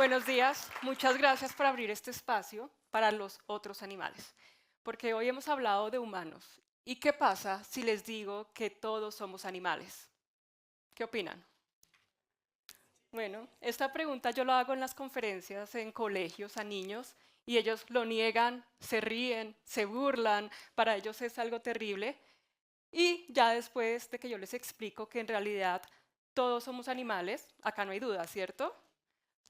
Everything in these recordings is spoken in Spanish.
Buenos días, muchas gracias por abrir este espacio para los otros animales, porque hoy hemos hablado de humanos. ¿Y qué pasa si les digo que todos somos animales? ¿Qué opinan? Bueno, esta pregunta yo la hago en las conferencias en colegios a niños y ellos lo niegan, se ríen, se burlan, para ellos es algo terrible. Y ya después de que yo les explico que en realidad todos somos animales, acá no hay duda, ¿cierto?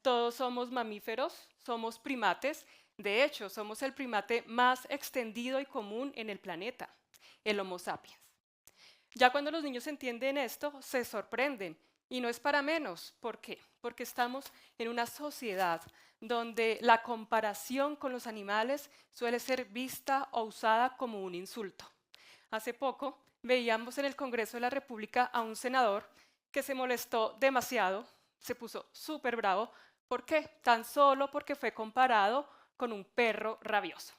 Todos somos mamíferos, somos primates. De hecho, somos el primate más extendido y común en el planeta, el Homo sapiens. Ya cuando los niños entienden esto, se sorprenden. Y no es para menos. ¿Por qué? Porque estamos en una sociedad donde la comparación con los animales suele ser vista o usada como un insulto. Hace poco veíamos en el Congreso de la República a un senador que se molestó demasiado, se puso súper bravo. ¿Por qué? Tan solo porque fue comparado con un perro rabioso.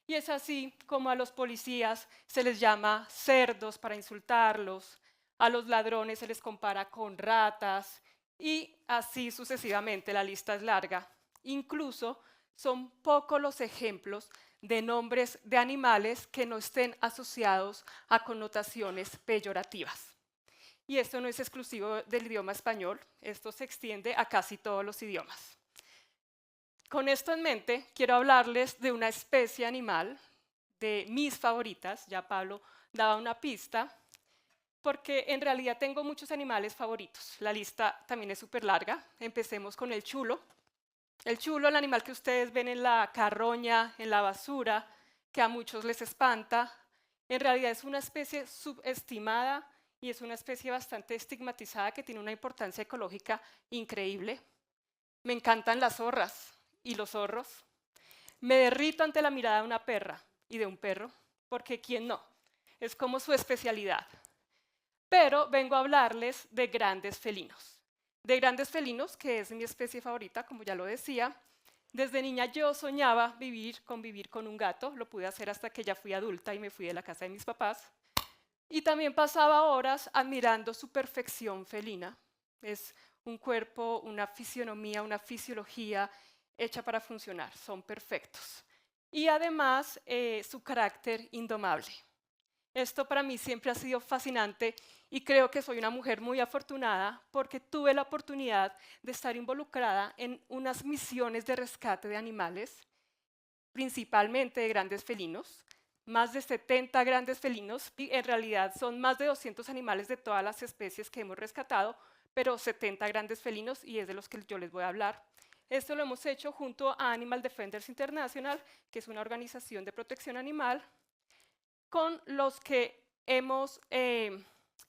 Y es así como a los policías se les llama cerdos para insultarlos, a los ladrones se les compara con ratas y así sucesivamente, la lista es larga. Incluso son pocos los ejemplos de nombres de animales que no estén asociados a connotaciones peyorativas. Y esto no es exclusivo del idioma español, esto se extiende a casi todos los idiomas. Con esto en mente, quiero hablarles de una especie animal, de mis favoritas, ya Pablo daba una pista, porque en realidad tengo muchos animales favoritos. La lista también es súper larga. Empecemos con el chulo. El chulo, el animal que ustedes ven en la carroña, en la basura, que a muchos les espanta, en realidad es una especie subestimada y es una especie bastante estigmatizada que tiene una importancia ecológica increíble. Me encantan las zorras y los zorros. Me derrito ante la mirada de una perra y de un perro, porque ¿quién no? Es como su especialidad. Pero vengo a hablarles de grandes felinos. De grandes felinos, que es mi especie favorita, como ya lo decía. Desde niña yo soñaba convivir con un gato. Lo pude hacer hasta que ya fui adulta y me fui de la casa de mis papás. Y también pasaba horas admirando su perfección felina. Es un cuerpo, una fisionomía, una fisiología hecha para funcionar. Son perfectos. Y además su carácter indomable. Esto para mí siempre ha sido fascinante y creo que soy una mujer muy afortunada porque tuve la oportunidad de estar involucrada en unas misiones de rescate de animales, principalmente de grandes felinos, más de 70 grandes felinos, y en realidad son más de 200 animales de todas las especies que hemos rescatado, pero 70 grandes felinos y es de los que yo les voy a hablar. Esto lo hemos hecho junto a Animal Defenders International, que es una organización de protección animal, con los que hemos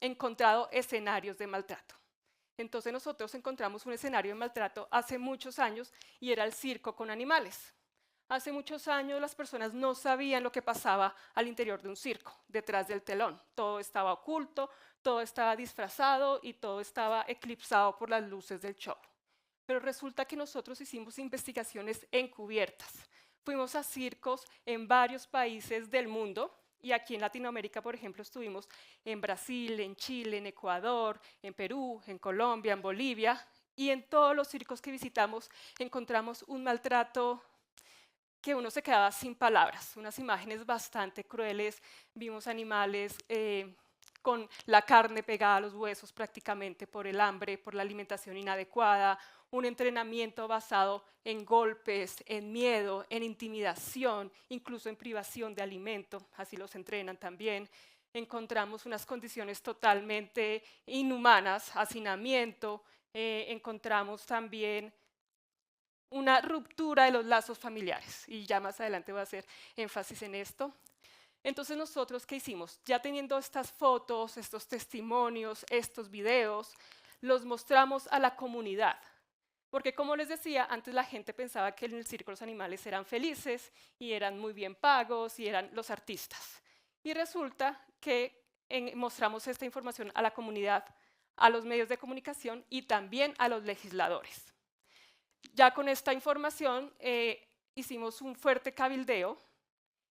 encontrado escenarios de maltrato. Entonces nosotros encontramos un escenario de maltrato hace muchos años y era el circo con animales. Hace muchos años las personas no sabían lo que pasaba al interior de un circo, detrás del telón. Todo estaba oculto, todo estaba disfrazado y todo estaba eclipsado por las luces del show. Pero resulta que nosotros hicimos investigaciones encubiertas. Fuimos a circos en varios países del mundo y aquí en Latinoamérica, por ejemplo, estuvimos en Brasil, en Chile, en Ecuador, en Perú, en Colombia, en Bolivia, y en todos los circos que visitamos encontramos un maltrato que uno se quedaba sin palabras, unas imágenes bastante crueles. Vimos animales con la carne pegada a los huesos prácticamente por el hambre, por la alimentación inadecuada, un entrenamiento basado en golpes, en miedo, en intimidación, incluso en privación de alimento, así los entrenan también. Encontramos unas condiciones totalmente inhumanas, hacinamiento, encontramos también una ruptura de los lazos familiares, y ya más adelante voy a hacer énfasis en esto. Entonces nosotros, ¿qué hicimos? Ya teniendo estas fotos, estos testimonios, estos videos, los mostramos a la comunidad. Porque como les decía, antes la gente pensaba que en el circo los animales eran felices y eran muy bien pagos y eran los artistas. Y resulta que mostramos esta información a la comunidad, a los medios de comunicación y también a los legisladores. Ya con esta información hicimos un fuerte cabildeo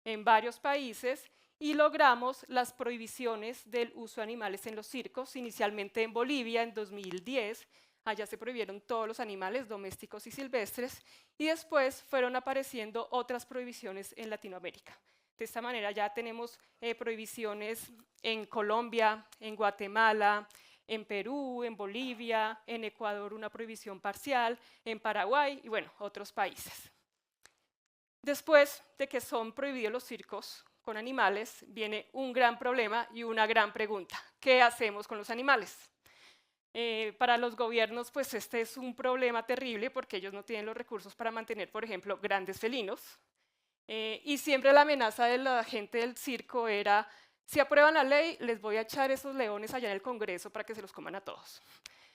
en varios países y logramos las prohibiciones del uso de animales en los circos, inicialmente en Bolivia en 2010, Allá se prohibieron todos los animales domésticos y silvestres y después fueron apareciendo otras prohibiciones en Latinoamérica. De esta manera ya tenemos prohibiciones en Colombia, en Guatemala, en Perú, en Bolivia, en Ecuador una prohibición parcial, en Paraguay y bueno, otros países. Después de que son prohibidos los circos con animales, viene un gran problema y una gran pregunta. ¿Qué hacemos con los animales? Para los gobiernos, pues este es un problema terrible porque ellos no tienen los recursos para mantener, por ejemplo, grandes felinos. Y siempre la amenaza de la gente del circo era, si aprueban la ley, les voy a echar esos leones allá en el Congreso para que se los coman a todos.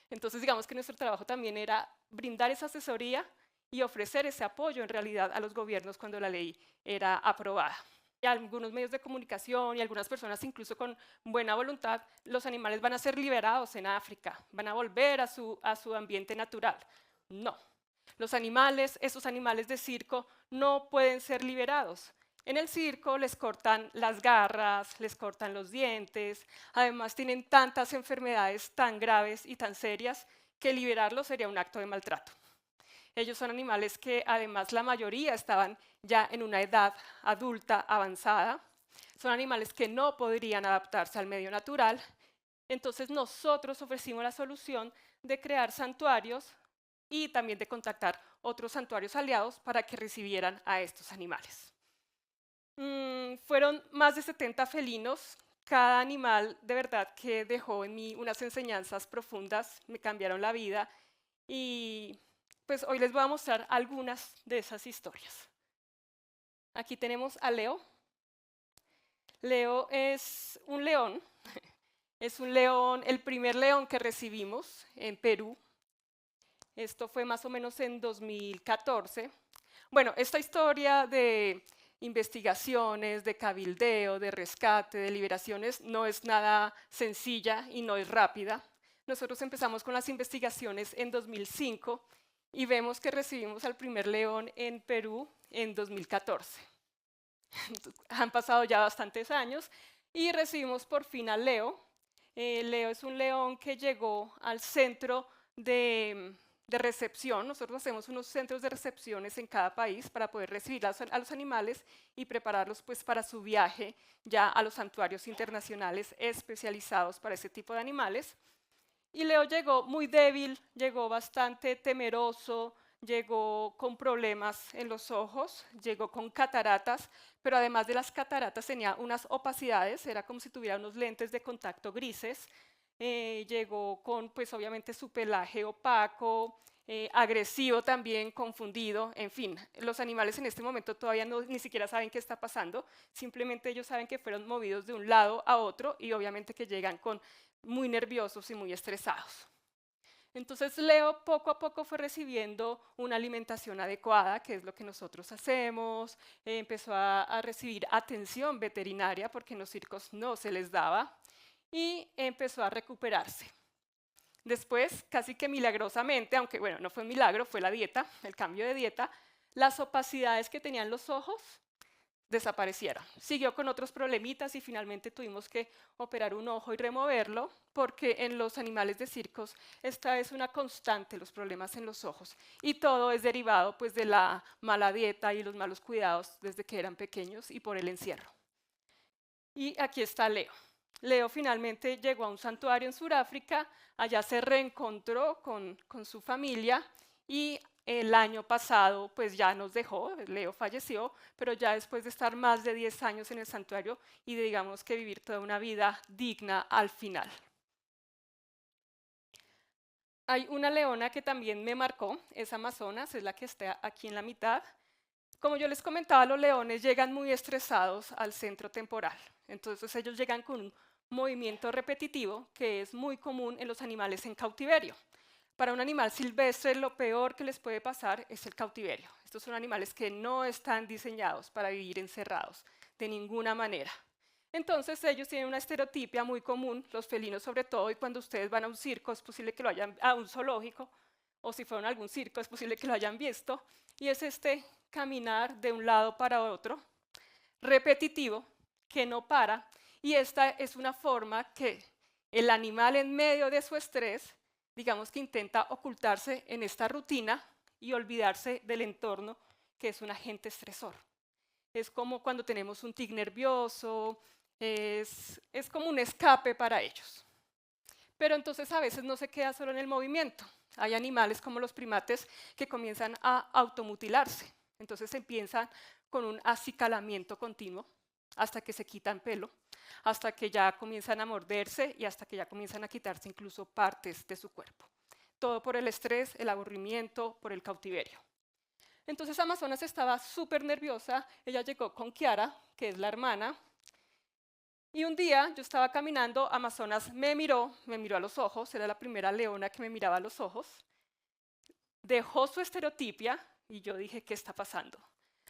Entonces, digamos que nuestro trabajo también era brindar esa asesoría y ofrecer ese apoyo en realidad a los gobiernos cuando la ley era aprobada. Y algunos medios de comunicación y algunas personas incluso con buena voluntad, los animales van a ser liberados en África, van a volver a su ambiente natural. No, los animales, esos animales de circo, no pueden ser liberados. En el circo les cortan las garras, les cortan los dientes, además tienen tantas enfermedades tan graves y tan serias que liberarlos sería un acto de maltrato. Ellos son animales que además la mayoría estaban ya en una edad adulta avanzada, son animales que no podrían adaptarse al medio natural, entonces nosotros ofrecimos la solución de crear santuarios y también de contactar otros santuarios aliados para que recibieran a estos animales. Fueron más de 70 felinos, cada animal de verdad que dejó en mí unas enseñanzas profundas, me cambiaron la vida y pues hoy les voy a mostrar algunas de esas historias. Aquí tenemos a Leo. Leo es un león, es un león, el primer león que recibimos en Perú. Esto fue más o menos en 2014. Bueno, esta historia de investigaciones, de cabildeo, de rescate, de liberaciones, no es nada sencilla y no es rápida. Nosotros empezamos con las investigaciones en 2005 y vemos que recibimos al primer león en Perú en 2014. Han pasado ya bastantes años y recibimos por fin a Leo. Leo es un león que llegó al centro de recepción. Nosotros hacemos unos centros de recepciones en cada país para poder recibir a los animales y prepararlos pues, para su viaje ya a los santuarios internacionales especializados para ese tipo de animales. Y Leo llegó muy débil, llegó bastante temeroso, llegó con problemas en los ojos, llegó con cataratas, pero además de las cataratas tenía unas opacidades, era como si tuviera unos lentes de contacto grises. Llegó con, pues obviamente, su pelaje opaco, agresivo también, confundido, en fin. Los animales en este momento todavía ni siquiera saben qué está pasando, simplemente ellos saben que fueron movidos de un lado a otro y obviamente que llegan con muy nerviosos y muy estresados. Entonces Leo poco a poco fue recibiendo una alimentación adecuada, que es lo que nosotros hacemos, empezó a recibir atención veterinaria porque en los circos no se les daba y empezó a recuperarse. Después, casi que milagrosamente, aunque bueno, no fue un milagro, fue la dieta, el cambio de dieta, las opacidades que tenían los ojos desaparecieron. Siguió con otros problemitas y finalmente tuvimos que operar un ojo y removerlo porque en los animales de circos esta es una constante, los problemas en los ojos. Y todo es derivado pues, de la mala dieta y los malos cuidados desde que eran pequeños y por el encierro. Y aquí está Leo. Leo finalmente llegó a un santuario en Sudáfrica, allá se reencontró con su familia y el año pasado pues ya nos dejó, Leo falleció, pero ya después de estar más de 10 años en el santuario y de, digamos que vivir toda una vida digna al final. Hay una leona que también me marcó, es Amazonas, es la que está aquí en la mitad. Como yo les comentaba, los leones llegan muy estresados al centro temporal, entonces ellos llegan con un movimiento repetitivo que es muy común en los animales en cautiverio. Para un animal silvestre lo peor que les puede pasar es el cautiverio. Estos son animales que no están diseñados para vivir encerrados de ninguna manera. Entonces ellos tienen una estereotipia muy común, los felinos sobre todo, y cuando ustedes van a un circo es posible que lo hayan, a un zoológico, o si fueron a algún circo es posible que lo hayan visto, y es este caminar de un lado para otro, repetitivo, que no para, y esta es una forma que el animal en medio de su estrés digamos que intenta ocultarse en esta rutina y olvidarse del entorno, que es un agente estresor. Es como cuando tenemos un tic nervioso, es como un escape para ellos. Pero entonces a veces no se queda solo en el movimiento. Hay animales como los primates que comienzan a automutilarse. Entonces empiezan con un acicalamiento continuo hasta que se quitan pelo, hasta que ya comienzan a morderse y hasta que ya comienzan a quitarse incluso partes de su cuerpo. Todo por el estrés, el aburrimiento, por el cautiverio. Entonces Amazonas estaba súper nerviosa. Ella llegó con Kiara, que es la hermana, y un día yo estaba caminando, Amazonas me miró a los ojos, era la primera leona que me miraba a los ojos, dejó su estereotipia y yo dije, ¿qué está pasando?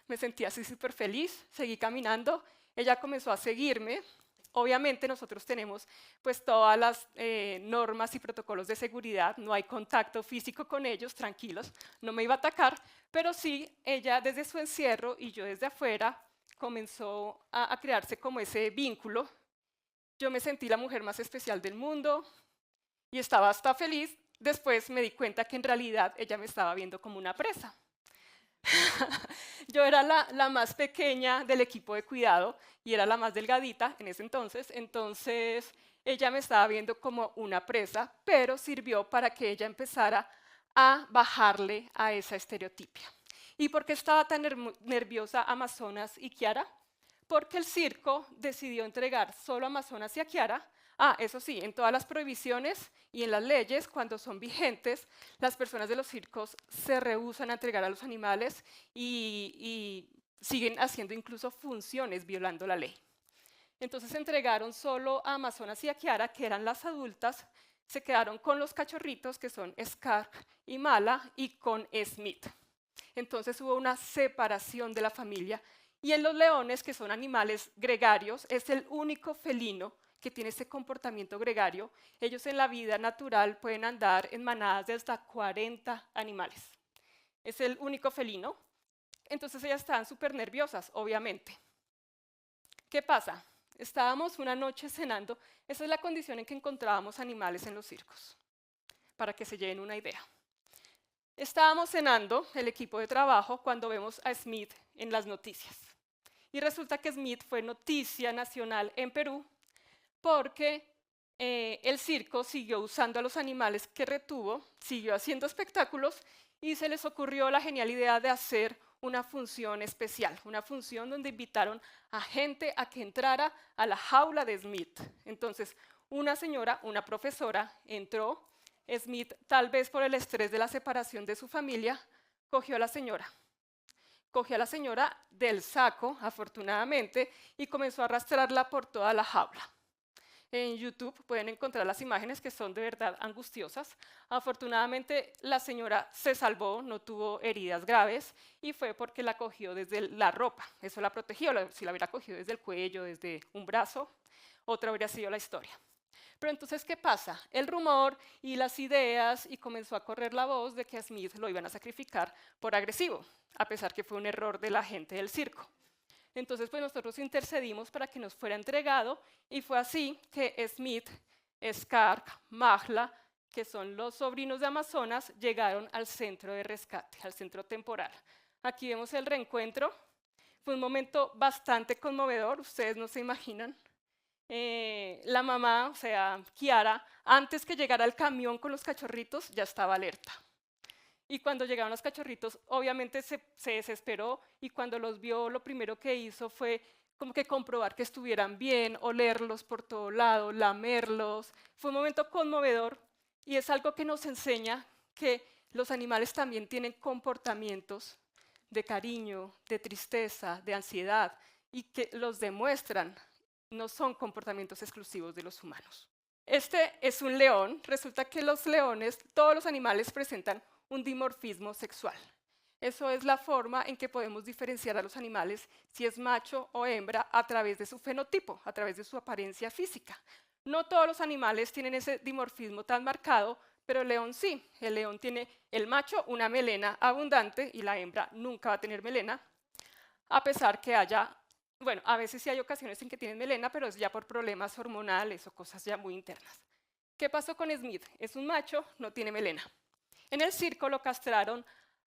Me sentí así súper feliz, seguí caminando, ella comenzó a seguirme. Obviamente nosotros tenemos pues todas las normas y protocolos de seguridad, no hay contacto físico con ellos, tranquilos, no me iba a atacar, pero sí ella desde su encierro y yo desde afuera comenzó a crearse como ese vínculo. Yo me sentí la mujer más especial del mundo y estaba hasta feliz. Después me di cuenta que en realidad ella me estaba viendo como una presa. Yo era la más pequeña del equipo de cuidado y era la más delgadita en ese entonces. Entonces ella me estaba viendo como una presa, pero sirvió para que ella empezara a bajarle a esa estereotipia. ¿Y por qué estaba tan nerviosa Amazonas y Kiara? Porque el circo decidió entregar solo a Amazonas y a Kiara. Eso sí, en todas las prohibiciones y en las leyes, cuando son vigentes, las personas de los circos se rehúsan a entregar a los animales y siguen haciendo incluso funciones violando la ley. Entonces entregaron solo a Amazonas y a Kiara, que eran las adultas, se quedaron con los cachorritos, que son Scar y Mala, y con Smith. Entonces hubo una separación de la familia. Y en los leones, que son animales gregarios, es el único felino que tiene ese comportamiento gregario. Ellos en la vida natural pueden andar en manadas de hasta 40 animales. Es el único felino. Entonces ellas estaban súper nerviosas, obviamente. ¿Qué pasa? Estábamos una noche cenando. Esa es la condición en que encontrábamos animales en los circos, para que se lleven una idea. Estábamos cenando, el equipo de trabajo, cuando vemos a Smith en las noticias. Y resulta que Smith fue noticia nacional en Perú porque el circo siguió usando a los animales que retuvo, siguió haciendo espectáculos y se les ocurrió la genial idea de hacer una función especial, una función donde invitaron a gente a que entrara a la jaula de Smith. Entonces, una señora, una profesora, entró. Smith, tal vez por el estrés de la separación de su familia, cogió a la señora del saco, afortunadamente, y comenzó a arrastrarla por toda la jaula. En YouTube pueden encontrar las imágenes que son de verdad angustiosas. Afortunadamente la señora se salvó, no tuvo heridas graves y fue porque la cogió desde la ropa. Eso la protegió. Si la hubiera cogido desde el cuello, desde un brazo, otra habría sido la historia. Pero entonces, ¿qué pasa? El rumor y las ideas, y comenzó a correr la voz de que a Smith lo iban a sacrificar por agresivo, a pesar que fue un error de la gente del circo. Entonces, pues nosotros intercedimos para que nos fuera entregado, y fue así que Smith, Scar, Magla, que son los sobrinos de Amazonas, llegaron al centro de rescate, al centro temporal. Aquí vemos el reencuentro. Fue un momento bastante conmovedor, ustedes no se imaginan. La mamá, o sea, Kiara, antes que llegara el camión con los cachorritos, ya estaba alerta. Y cuando llegaron los cachorritos, obviamente se desesperó y cuando los vio, lo primero que hizo fue como que comprobar que estuvieran bien, olerlos por todo lado, lamerlos. Fue un momento conmovedor y es algo que nos enseña que los animales también tienen comportamientos de cariño, de tristeza, de ansiedad y que los demuestran. No son comportamientos exclusivos de los humanos. Este es un león. Resulta que los leones, todos los animales presentan un dimorfismo sexual. Eso es la forma en que podemos diferenciar a los animales si es macho o hembra a través de su fenotipo, a través de su apariencia física. No todos los animales tienen ese dimorfismo tan marcado, pero el león sí. El león tiene, el macho, una melena abundante y la hembra nunca va a tener melena, a pesar que haya, bueno, a veces sí hay ocasiones en que tienen melena, pero es ya por problemas hormonales o cosas ya muy internas. ¿Qué pasó con Smith? Es un macho, no tiene melena. En el circo lo castraron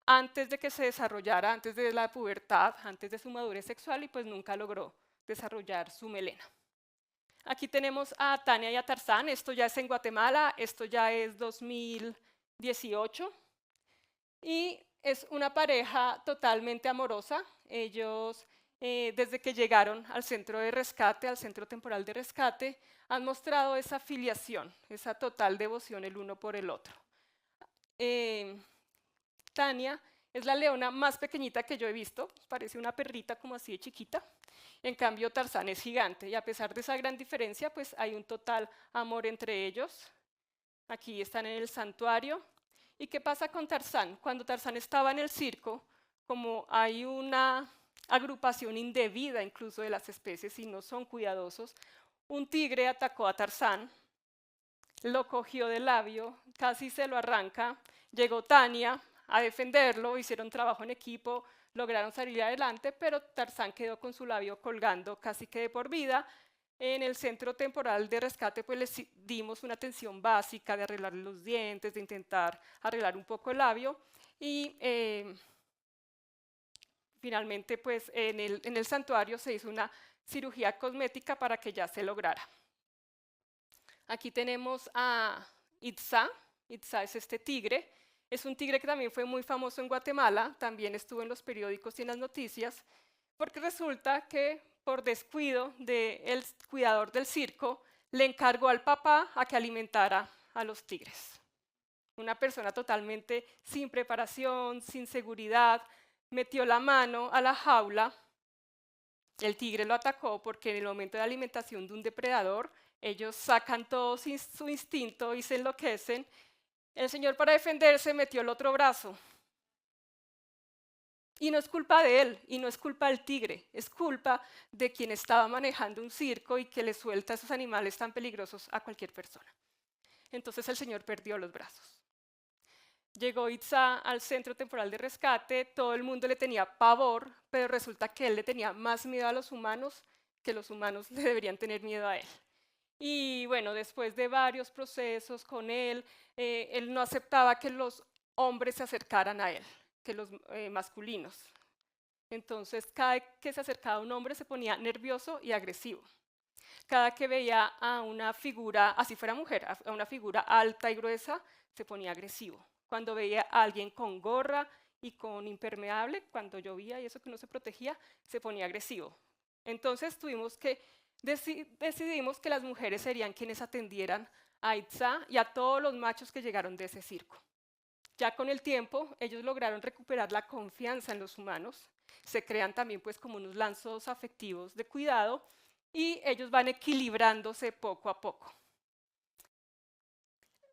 antes de que se desarrollara, antes de la pubertad, antes de su madurez sexual y pues nunca logró desarrollar su melena. Aquí tenemos a Tania y a Tarzán, esto ya es en Guatemala, esto ya es 2018 y es una pareja totalmente amorosa. Ellos, desde que llegaron al centro de rescate, al centro temporal de rescate, han mostrado esa filiación, esa total devoción el uno por el otro. Tania es la leona más pequeñita que yo he visto, parece una perrita como así de chiquita. En cambio, Tarzán es gigante y a pesar de esa gran diferencia, pues hay un total amor entre ellos. Aquí están en el santuario. ¿Y qué pasa con Tarzán? Cuando Tarzán estaba en el circo, como hay una agrupación indebida incluso de las especies y no son cuidadosos, un tigre atacó a Tarzán, lo cogió del labio, casi se lo arranca, llegó Tania a defenderlo, hicieron trabajo en equipo, lograron salir adelante, pero Tarzán quedó con su labio colgando casi que de por vida. En el centro temporal de rescate pues les dimos una atención básica de arreglarle los dientes, de intentar arreglar un poco el labio y finalmente pues en el santuario se hizo una cirugía cosmética para que ya se lograra. Aquí tenemos a Itzá. Itzá es este tigre. Es un tigre que también fue muy famoso en Guatemala, también estuvo en los periódicos y en las noticias, porque resulta que por descuido del cuidador del circo, le encargó al papá a que alimentara a los tigres. Una persona totalmente sin preparación, sin seguridad, metió la mano a la jaula, el tigre lo atacó porque en el momento de alimentación de un depredador, ellos sacan todo su instinto y se enloquecen. El señor para defenderse metió el otro brazo. Y no es culpa de él, y no es culpa del tigre, es culpa de quien estaba manejando un circo y que le suelta esos animales tan peligrosos a cualquier persona. Entonces el señor perdió los brazos. Llegó Itzá al centro temporal de rescate, todo el mundo le tenía pavor, pero resulta que él le tenía más miedo a los humanos que los humanos le deberían tener miedo a él. Y bueno, después de varios procesos con él, él no aceptaba que los hombres se acercaran a él, que los masculinos. Entonces, cada vez que se acercaba a un hombre se ponía nervioso y agresivo. Cada que veía a una figura, así fuera mujer, a una figura alta y gruesa, se ponía agresivo. Cuando veía a alguien con gorra y con impermeable, cuando llovía y eso que no se protegía, se ponía agresivo. Entonces decidimos que las mujeres serían quienes atendieran a Itzá y a todos los machos que llegaron de ese circo. Ya con el tiempo, ellos lograron recuperar la confianza en los humanos, se crean también pues como unos lazos afectivos de cuidado y ellos van equilibrándose poco a poco.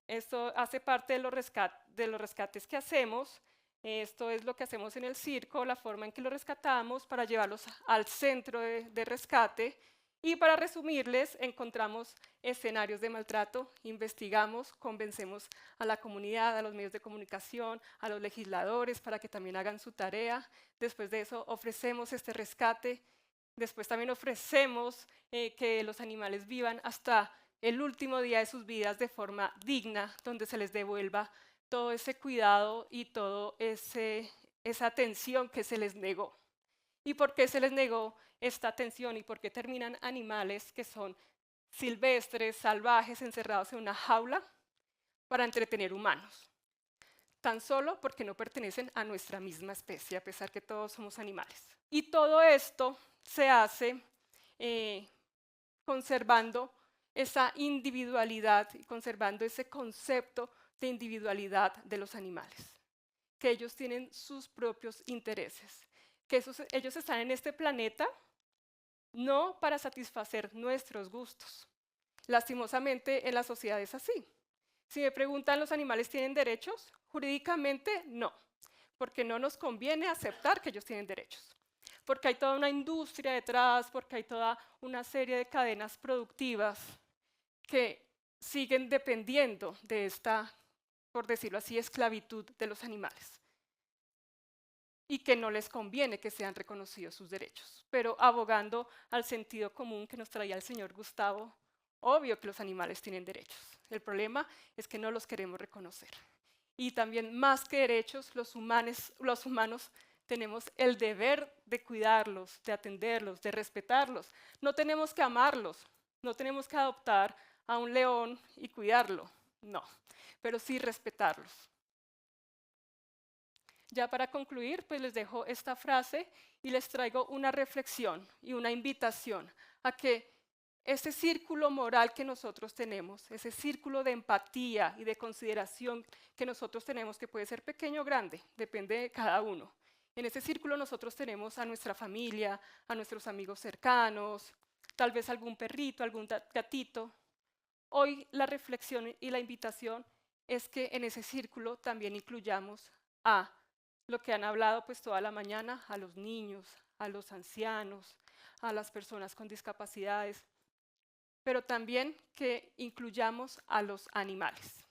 Esto hace parte de los rescates que hacemos. Esto es lo que hacemos en el circo, la forma en que los rescatamos para llevarlos al centro de rescate. Y para resumirles, encontramos escenarios de maltrato, investigamos, convencemos a la comunidad, a los medios de comunicación, a los legisladores para que también hagan su tarea. Después de eso ofrecemos este rescate. Después también ofrecemos que los animales vivan hasta el último día de sus vidas de forma digna, donde se les devuelva todo ese cuidado y toda esa atención que se les negó. ¿Y por qué se les negó esta atención y por qué terminan animales que son silvestres, salvajes, encerrados en una jaula para entretener humanos? Tan solo porque no pertenecen a nuestra misma especie, a pesar que todos somos animales. Y todo esto se hace conservando esa individualidad y conservando ese concepto de individualidad de los animales, que ellos tienen sus propios intereses, que ellos están en este planeta no para satisfacer nuestros gustos. Lastimosamente en la sociedad es así. Si me preguntan, ¿los animales tienen derechos? Jurídicamente no, porque no nos conviene aceptar que ellos tienen derechos, porque hay toda una industria detrás, porque hay toda una serie de cadenas productivas que siguen dependiendo de esta, por decirlo así, esclavitud de los animales y que no les conviene que sean reconocidos sus derechos, pero abogando al sentido común que nos traía el señor Gustavo Obvio que los animales tienen derechos. El problema es que no los queremos reconocer. Y también más que derechos, los humanos tenemos el deber de cuidarlos, de atenderlos, de respetarlos. No tenemos que amarlos, no tenemos que adoptar a un león y cuidarlo, no, pero sí respetarlos. Ya para concluir, pues les dejo esta frase y les traigo una reflexión y una invitación a que ese círculo moral que nosotros tenemos, ese círculo de empatía y de consideración que nosotros tenemos, que puede ser pequeño o grande, depende de cada uno. En ese círculo nosotros tenemos a nuestra familia, a nuestros amigos cercanos, tal vez algún perrito, algún gatito. Hoy la reflexión y la invitación es que en ese círculo también incluyamos a lo que han hablado pues toda la mañana, a los niños, a los ancianos, a las personas con discapacidades, pero también que incluyamos a los animales.